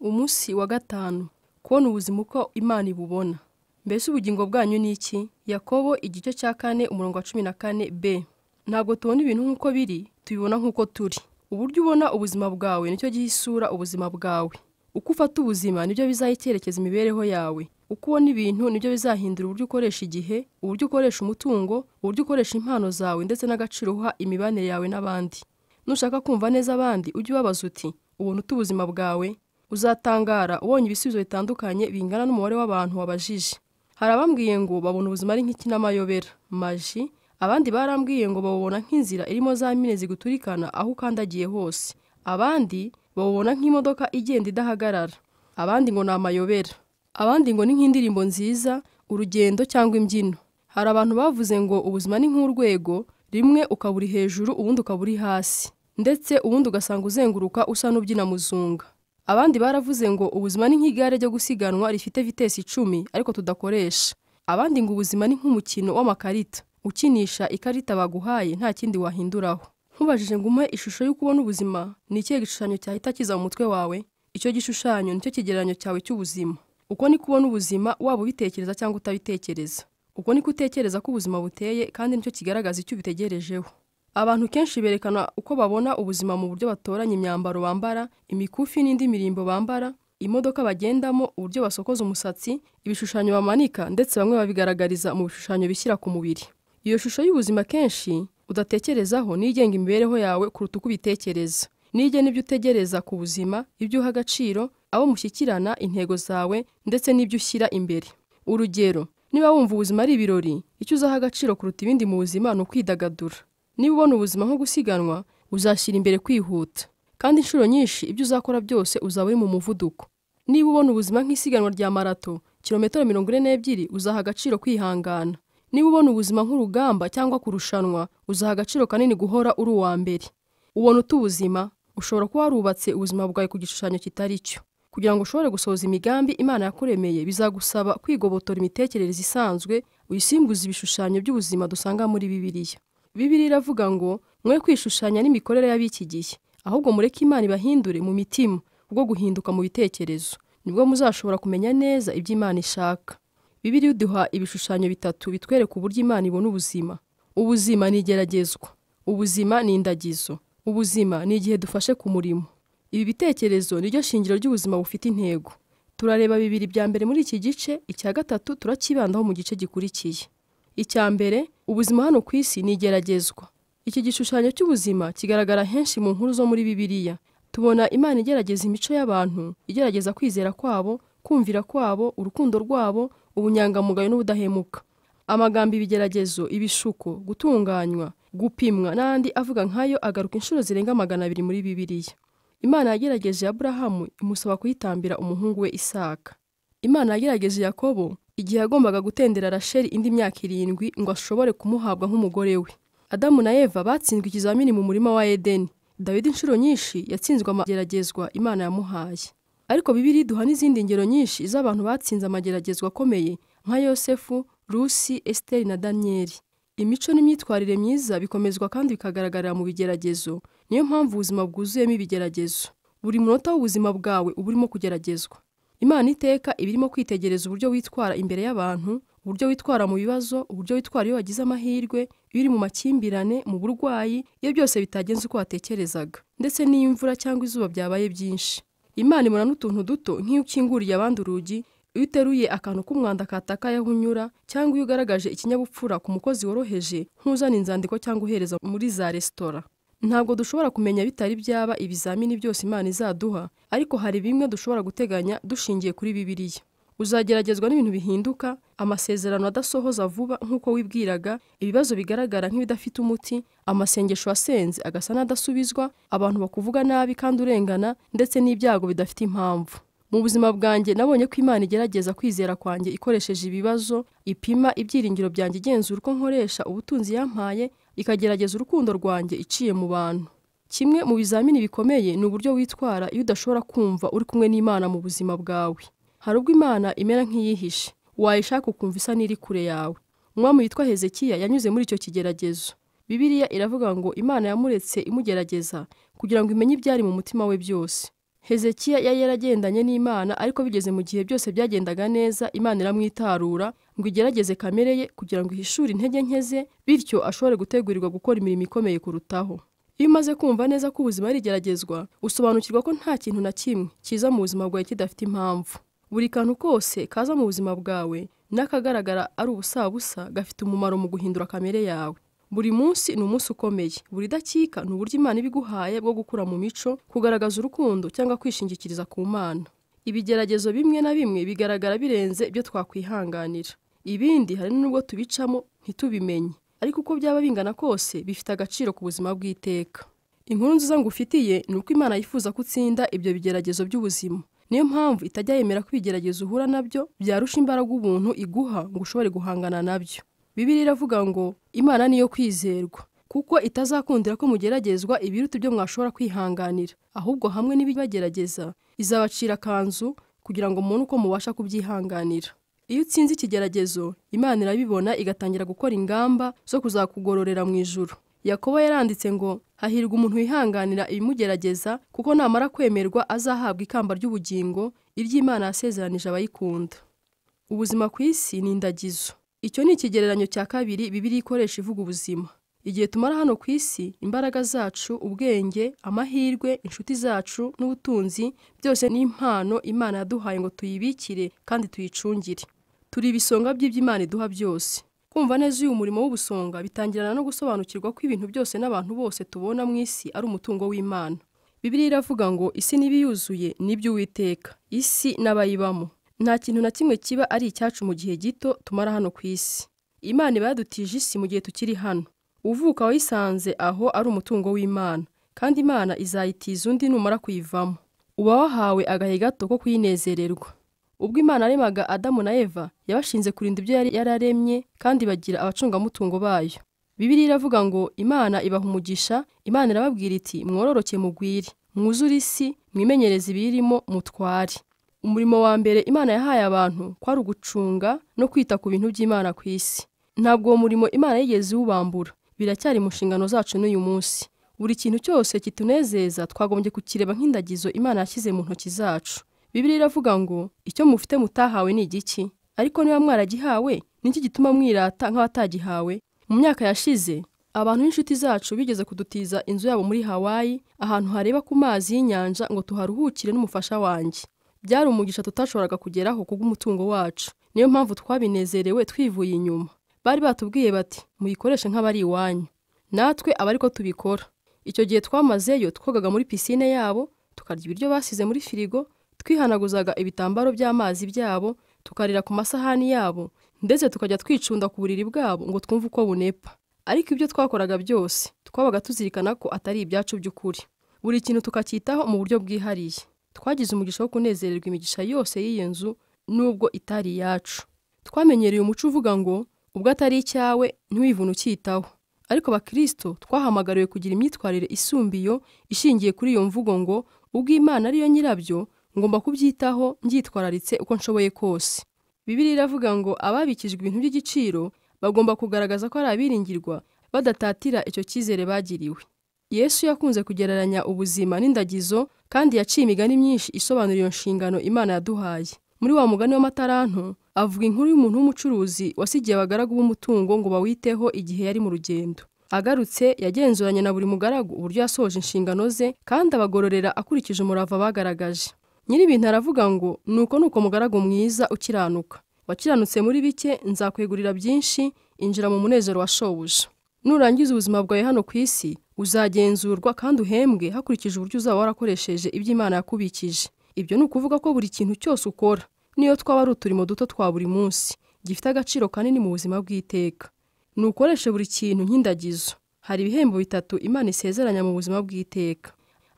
Umunsi wa gatanu, kubona ubuzima uko Imana ibubona. Mbese ubugingo bwanyu ni iki? Yakobo igice cya 4 umurongo wa 14b. Ntabwo tubona ibintu nk'uko biri, tubibona nk'uko turi. Uburyo ubona ubuzima bwawe nicyo gihisura ubuzima bwawe. Uko ufata ubuzima nibyo bizayikerekeza imibereho yawe. Uko ubona ibintu nibyo bizahindura uburyo ukoresha igihe, uburyo ukoresha umutungo, uburyo ukoresha impano zawe ndetse n'agaciro uha imibanire yawe n'abandi. Nushaka kumva neza abandi, ujye ubabaza uti, ubona ute ubuzima bwawe? Uzatangara ubonye ibisubizo bitandukanye bingana n'umubare w'abantu wabajije. Hari abambwiye ngo babona ubuzima ari nk'ikinamayobera, maji. Abandi barambwiye ngo babona nk'inzira irimo za mine ziguturikana aho ukandagiye hose. Abandi babona nk'imodoka igenda idahagarara. Abandi ngo ni amayobera. Abandi ngo ni nk'indirimbo nziza, urugendo cyangwa imbyino. Hari abantu bavuze ngo ubuzima ni nk'urwego, rimwe ukaba uri hejuru ubundi ukaba uri hasi, ndetse ubundi ugasanga uzenguruka usa n'ubyina muzunga. Abandi baravuze ngo ubuzima ni nk'igare ryo gusiganwa rifite vitesi 10 ariko tudakoresha. Abandi ngo ubuzima ni nk'umukino w'amakarita, ukinisha ikarita baguhaye nta kindi wahinduraho. Nkubajije ngo umuhe ishusho y'uko ubona ubuzima, ni ikihe gishushanyo cyahita kiza mu mutwe wawe? Icyo gishushanyo nicyo kigereranyo cyawe cy'ubuzima. Uko ni kubona ubuzima, waba ubitekereza cyangwa utabitekereza. Uko ni kutekereza ko ubuzima buteye, kandi nicyo kigaragaza icyo ubitegerejeho. Abantu kenshi berekana uko babona ubuzima mu buryo batoranya imyambaro bambara, imikufi n'indi mirimbo bambara, imodoka bagendamo, uburyo basokoza umusatsi, ibishushanyo bamanika, ndetse bamwe babigaragariza mu bishushanyo bishyira ku mubiri. Iyo shusho y'ubuzima kenshi udatekerezaho nigenga imibereho yawe kuruta uko ubitekereza. Nige n'ibyo utegereza ku buzima, ibyo uha agaciro, abo mushyikirana, intego zawe, ndetse n'ibyo ushyira imbere. Urugero, niba wumva ubuzima ari ibirori, icyo uzaha agaciro kuruta ibindi mu buzima ni ukwidagadura. Niba ubona ubuzima nko gusiganwa, uzashyira imbere kwihuta. Kandi inshuro nyinshi ibyo uzakora byose uzaba uri mu muvuduko. Niba ubona ubuzima nk'isiganwa rya marato, kilometero 42, uzaha agaciro kwihangana. Niba ubona ubuzima nk'urugamba cyangwa kurushanwa, uzaha agaciro kanini guhora uri uwa mbere. Ubona ute ubuzima? Ushobora kuba warubatse ubuzima bwawe ku gishushanyo kitari cyo. Kugira ngo ushobore gusohoza imigambi Imana yakuremeye, bizagusaba kwigobotora imitekerereze isanzwe, uyisimbuza ibishushanyo by'ubuzima dusanga muri Bibiliya. Bibiliya iravuga ngo mwe kwishushanya n'imikorere y'abiki gihe, ahubwo mureke Imana ibahindure mu mitima ubwo guhinduka mu bitekerezo. Nibwo muzashobora kumenya neza ibyo Imana ishaka. Bibiliya iduha ibishushanyo bitatu bitwereka uburyo Imana ibona ubuzima. Ubuzima ni igeragezwa. Ubuzima ni indagizo. Ubuzima ni igihe dufashe ku murimo. Ibi bitekerezo niryo shingiro ry'ubuzima bufite intego. Turareba bibiri bya mbere muri iki gice, icya gatatu turakibandaho mu gice gikurikiye. Icya mbere, ubuzima hano ku isi ni igeragezwa. Iki gishushanyo cy'ubuzima kigaragara henshi mu nkuru zo muri Bibiliya. Tubona Imana igerageza imico y'abantu, igerageza kwizera kwabo, kumvira kwabo, urukundo rwabo, ubunyangamugayo n'ubudahemuka. Amagambo ibigeragezo, ibishuko, gutunganywa, gupimwa n'andi avuga nkayo agaruka inshuro zirenga 200 muri Bibiliya. Imana yagerageje Aburahamu imusaba kuyitambira umuhungu we Isaka. Imana yagerageje Yakobo igihe yagombaga gutendera Rasheli indi myaka 7 ngo ashobore kumuhabwa nk'umugore we. Adamu na Eva batsinzwe ikizamini mu murima wa Edeni. Dawidi inshuro nyinshi yatsinzwe amageragezwa Imana yamuhaye. Ariko Bibiliya iduha n'izindi ngero nyinshi z'abantu batsinze amageragezwa akomeye nka Yosefu, Rusi, Esteri na Danieli. Imico n'imyitwarire myiza bikomezwa kandi bikagaragarira mu bigeragezo. Niyo mpamvu ubuzima bwuzuyemo ibigeragezo. Buri munota w'ubuzima bwawe uba urimo kugeragezwa. Imana iteka ibirimo kwitegereza uburyo witwara imbere y'abantu, uburyo witwara mu bibazo, uburyo witwara iyo wagize amahirwe, iyo uri mu makimbirane, mu burwayi, iyo byose bitagenze uko watekerezaga, ndetse n'iyo imvura cyangwa izuba byabaye byinshi. Imana ibona n'utuntu duto nk'iyo ukinguriye abandi urugi, iyo uteruye akantu k'umwanda katakaye aho unyura, cyangwa iyo ugaragaje ikinyabupfura ku mukozi woroheje nk'uzana inzandiko cyangwa uhereza muri za resitora. Ntabwo dushobora kumenya bitari byaba ibizamini byose Imana izaduha, ariko hari bimwe dushobora guteganya dushingiye kuri Bibiliya. Uzageragezwa n'ibintu bihinduka, amasezerano adasohoza vuba nk'uko wibwiraga, ibibazo bigaragara nk'ibidafite umuti, amasengesho asenze agasa n'adasubizwa, abantu bakuvuga nabi kandi urengana, ndetse n'ibyago bidafite impamvu. Mu buzima bwanjye nabonye ko Imana igerageza kwizera kwanjye ikoresheje ibibazo, ipima ibyiringiro byanjye igenzura uko nkoresha ubutunzi yampaye, ikagerageza urukundo rwanjye iciye mu bantu. Kimwe mu bizamini bikomeye ni uburyo witwara iyo udashobora kumva uri kumwe n'Imana mu buzima bwawe. Hari ubwo Imana imera nk'iyihishe, wayishaka ukumva isa n'iri kure yawe. Umwami witwa Hezekiya yanyuze muri icyo kigeragezo. Bibiliya iravuga ngo Imana yamuretse imugerageza kugira ngo imenye ibyari mu mutima we byose. Hezekiya yari yaragendanye n'Imana, ariko bigeze mu gihe byose byagendaga neza, Imana iramwitarura ngo igerageze kamere ye kugira ngo ihishure intege nke ze, bityo ashobore gutegurirwa gukora imirimo ikomeye kurutaho. Iyo umaze kumva neza ko ubuzima ari igeragezwa, usobanukirwa ko nta kintu na kimwe kiza mu buzima bwawe kidafite impamvu. Buri kantu kose kaza mu buzima bwawe n'akagaragara ari ubusabusa gafite umumaro mu guhindura kamere yawe. Buri munsi ni umunsi ukomeye, buri dakika ni uburyo Imana ibiguhaye bwo gukura mu mico, kugaragaza urukundo cyangwa kwishingikiriza ku Mana. Ibigeragezo bimwe na bimwe bigaragara birenze ibyo twakwihanganira. Ibindi hari n'ubwo tubicamo ntitubimenye, ariko uko byaba bingana kose bifite agaciro ku buzima bw'iteka. Inkuru nziza ngufitiye ni uko Imana yifuza ko utsinda ibyo bigeragezo by'ubuzima. Niyo mpamvu itajya yemera ko ibigeragezo uhura nabyo byarusha imbaraga ubuntu iguha ngo ushobore guhangana nabyo. Bibiliya iravuga ngo Imana niyo kwizerwa, kuko itazakundira ko mugeragezwa ibiruta ibyo mwashobora kwihanganira, ahubwo hamwe n'ibibagerageza izabacira akanzu kugira ngo mubone uko mubasha kubyihanganira. Iyo utsinze ikigeragezo, Imana irabibona igatangira gukora ingamba zo kuzakugororera mu ijuru. Yakobo yaranditse ngo hahirwa umuntu wihanganira ibimugerageza, kuko namara kwemerwa azahabwa ikamba ry'ubugingo iry'Imana yasezeranije abayikunda. Ubuzima ku isi ni indagizo. Icyo ni ikigereranyo cya kabiri Bibiliya ikoresha ivuga ubuzima. Igihe tumara hano ku isi, imbaraga zacu, ubwenge, amahirwe, inshuti zacu n'ubutunzi byose ni impano Imana yaduhaye ngo tuyibikire kandi tuyicungire. Turi ibisonga by'iby'Imana iduha byose. Kumva neza uyu murimo w'ubusonga bitangirana no gusobanukirwa ko ibintu byose n'abantu bose tubona mu isi ari umutungo w'Imana. Bibiliya iravuga ngo isi n'ibiyuzuye ni iby'Uwiteka, isi n'abayibamo. Nta kintu na kimwe kiba ari icyacu mu gihe gito tumara hano ku isi. Imana iba yadutije isi mu gihe tukiri hano. Uvuka wayisanze aho ari umutungo w'Imana, kandi Imana izayitiza undi numara kuyivamo. Uba wahawe agahe gato ko kuyinezererwa. Ubwo Imana yaremaga Adamu na Eva, yabashinze kurinda ibyo yari yararemye kandi bagira abacungamutungo bayo. Bibiliya iravuga ngo Imana ibaha umugisha, Imana irababwira iti mwororoke mugwire, mwuzure isi, mwimenyereze ibirimo mutware. Umurimo wa mbere Imana yahaye abantu kwari ugucunga no kwita ku bintu by'Imana ku isi. Ntabwo uwo murimo Imana yigeze iwubambura, biracyari mu nshingano zacu n'uyu munsi. Buri kintu cyose kitunezeza twagombye kukireba nk'indagizo Imana yashyize mu ntoki zacu. Bibiliya iravuga ngo icyo mufite mutahawe ni igiki, ariko niba mwaragihawe niki gituma mwirata nk'abatagihawe? Mu myaka yashize abantu b'inshuti zacu bigeze kudutiza inzu yabo muri Hawaii, ahantu hareba ku mazi y'inyanja ngo tuharuhukire n'umufasha wanjye. Byari umugisha tutashoboraga kugeraho kubw'umutungo wacu. Niyo mpamvu twabinezerewe twivuye inyuma. Bari batubwiye bati muyikoreshe nk'abari iwanyu. Natwe aba ariko tubikora. Icyo gihe twamazeyo twogaga muri pisine yabo, tukarya ibiryo basize muri firigo, twihanaguzaga ibitambaro by'amazi byabo, tukarira ku masahani yabo, ndetse tukajya twicunda ku buriri bwabo ngo twumve uko bunepa. Ariko ibyo twakoraga byose twabaga tuzirikana ko atari ibyacu by'ukuri. Buri kintu tukacyitaho mu buryo bwihariye. Twagize umugisha wo kunezererwa imigisha yose y'iyo nzu nubwo itari iyacu. Twamenyereye umuco uvuga ngo ubwo atari icyawe ntiwivune ucyitaho. Ariko Bakristo twahamagariwe kugira imyitwarire isumbiyo ishingiye kuri iyo mvugo ngo ubwo Imana ariyo nyirabyo ngomba kubyitaho ngyitwararitse uko nshoboye kose. Bibiliya iravuga ngo ababikijwe ibintu by'igiciro bagomba kugaragaza ko ari abiringirwa badatatira icyo cyizere bagiriwe. Yesu yakunze kugereranya ubuzima n'indagizo kandi yaciye imigani myinshi isobanura iyo nshingano Imana yaduhaye. Muri wa mugani w'amataranto avuga inkuru y'umuntu w'umucuruzi wasigiye abagaragu b'umutungo ngo bawiteho igihe yari mu rugendo. Agarutse yagenzuranye na buri mugaragu uburyo yasohoje inshingano ze kandi abagororera akurikije umurava bagaragaje. Nyir'ibintu aravuga ngo nuko mugaragu mwiza ukiranuka. Wakiranutse muri bike nzakwegurira byinshi, injira mu munezero wa shobuja. Nurangiza ubuzima bwawe hano ku isi uzagenzurwa kandi uhembwe hakurikije uburyo uzaba warakoresheje ibyo Imana yakubikije. Ibyo ni ukuvuga ko buri kintu cyose ukora, niyo twaba ari uturimo duto twa buri munsi, gifite agaciro kanini mu buzima bw'iteka. Nukoreshe buri kintu nk'indagizo. Hari ibihembo bitatu Imana isezeranya mu buzima bw'iteka.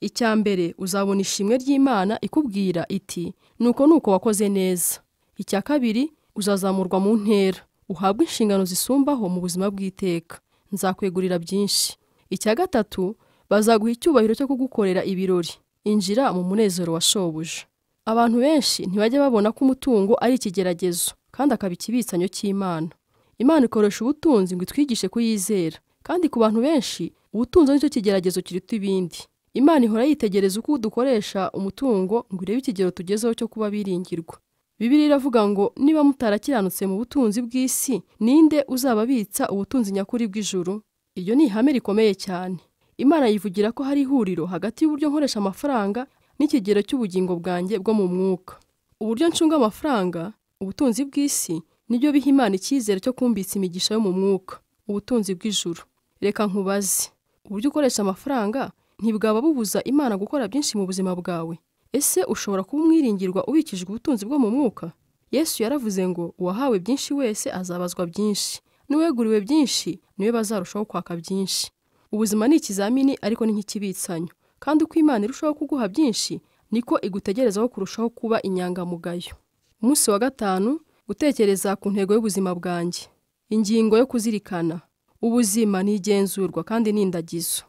Icya mbere uzabona ishimwe ry'Imana ikubwira iti nuko wakoze neza. Icya kabiri uzazamurwa mu ntera, uhabwe inshingano zisumbaho mu buzima bw'iteka. Nzakwegurira byinshi. Icya gatatu bazaguha icyubahiro cyo kugukorera ibirori. Injira mu munezero wa shobuja. Abantu benshi ntibajya babona ko umutungo ari ikigeragezo kandi akaba ikibitsanyo cy'Imana. Imana ikoresha ubutunzi ngo itwigishe kuyizera, kandi ku bantu benshi ubutunzi nicyo kigeragezo kiruta ibindi. Imana ihora yitegereza uko dukoresha umutungo ngo irebe ikigero tugezeho cyo kuba biringirwa. Bibiliya iravuga ngo niba mutarakiranutse mu butunzi bw'isi, ninde uzababitsa ubutunzi nyakuri bw'ijuru? Iryo ni ihame rikomeye cyane. Imana yivugira ko hari ihuriro hagati y'uburyo nkoresha amafaranga n'ikigero cy'ubugingo bwanjye bwo mu mwuka. Uburyo ncunga amafaranga, ubutunzi bw'isi, nibyo biha Imana icyizere cyo kumbitsa imigisha yo mu mwuka, ubutunzi bw'ijuru. Reka nkubaze, uburyo ukoresha amafaranga ntibwaba bubuza Imana gukora byinshi mu buzima bwawe? Ese ushobora kuba umwiringirwa ubikijwe ubutunzi bwo mu mwuka? Yesu yaravuze ngo uwahawe byinshi wese azabazwa byinshi, n'uweguriwe byinshi niwe bazarushaho kwaka byinshi. Ubuzima ni ikizamini ariko ni nk'ikibitsanyo, kandi uko Imana irushaho kuguha byinshi niko igutegerezaho kurushaho kuba inyangamugayo. Umunsi wa 5, gutekereza ku ntego y'ubuzima bwanjye. Ingingo yo kuzirikana: ubuzima ni igenzurwa kandi ni indagizo.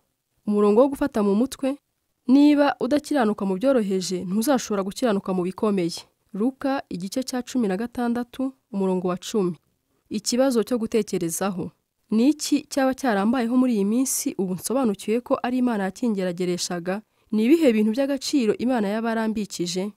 Umurongo wo gufata mu mutwe: niba udakiranuka mu byoroheje ntuzashobora gukiranuka mu bikomeye. Luka 16, umurongo wa 10. Ikibazo cyo gutekerezaho: ni iki cyaba cyarambayeho muri iyi minsi ubu nsobanukiwe ko ari Imana yakingeragereshaga? Ni ibihe bintu by'agaciro Imana yabarambikije?